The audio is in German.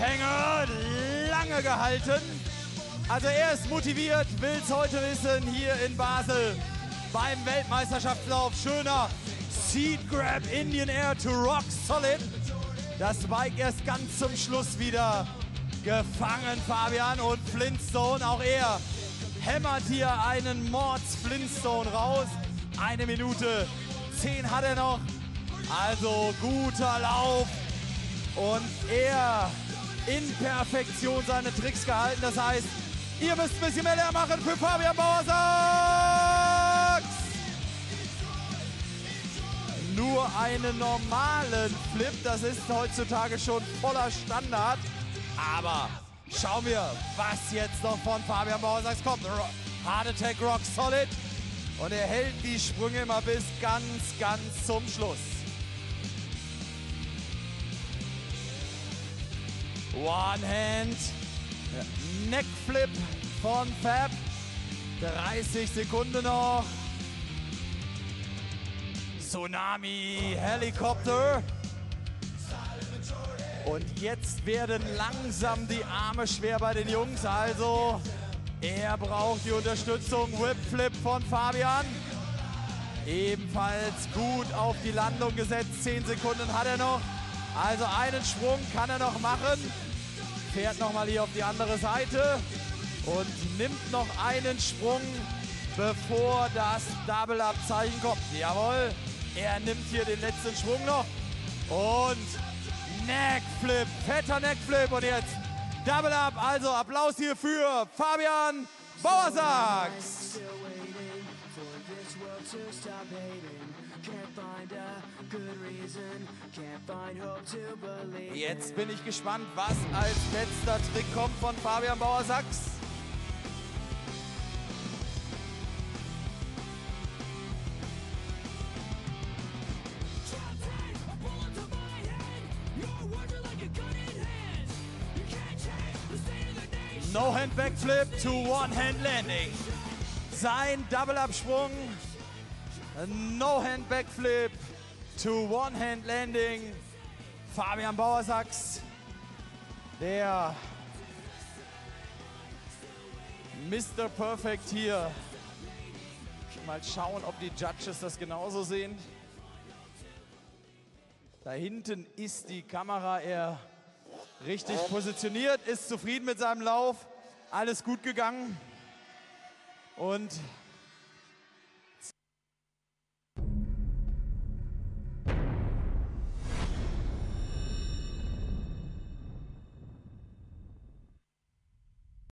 Hänger lange gehalten. Also er ist motiviert, will es heute wissen, hier in Basel beim Weltmeisterschaftslauf. Schöner Seat Grab Indian Air to Rock Solid. Das Bike erst ganz zum Schluss wieder gefangen, Fabian. Und Flintstone, auch er hämmert hier einen Mords Flintstone raus. 1 Minute 10 hat er noch. Also guter Lauf. Und er in Perfektion seine Tricks gehalten. Das heißt, ihr müsst ein bisschen mehr leer machen für Fabian Bauer-Sachs. Nur einen normalen Flip, das ist heutzutage schon voller Standard. Aber schauen wir, was jetzt noch von Fabian Bauer-Sachs kommt. Heart Attack Rock Solid. Und er hält die Sprünge immer bis ganz zum Schluss. One Hand Neck Flip von Fab. 30 Sekunden noch. Tsunami Helikopter. Und jetzt werden langsam die Arme schwer bei den Jungs. Also er braucht die Unterstützung. Whip Flip von Fabian. Ebenfalls gut auf die Landung gesetzt. 10 Sekunden hat er noch. Also einen Sprung kann er noch machen. Fährt nochmal hier auf die andere Seite und nimmt noch einen Sprung, bevor das Double-Up-Zeichen kommt. Jawohl, er nimmt hier den letzten Sprung noch. Und Neckflip, fetter Neckflip. Und jetzt Double-Up. Also Applaus hier für Fabian Bauer-Sachs. Jetzt bin ich gespannt, was als letzter Trick kommt von Fabian Bauer-Sachs. No-Hand Backflip to One-Hand Landing. Sein Double-Up-Sprung. No-Hand Backflip to One-Hand Landing. Fabian Bauer-Sachs, der Mr. Perfect hier. Mal schauen, ob die Judges das genauso sehen. Da hinten ist die Kamera, er richtig positioniert, ist zufrieden mit seinem Lauf. Alles gut gegangen. Und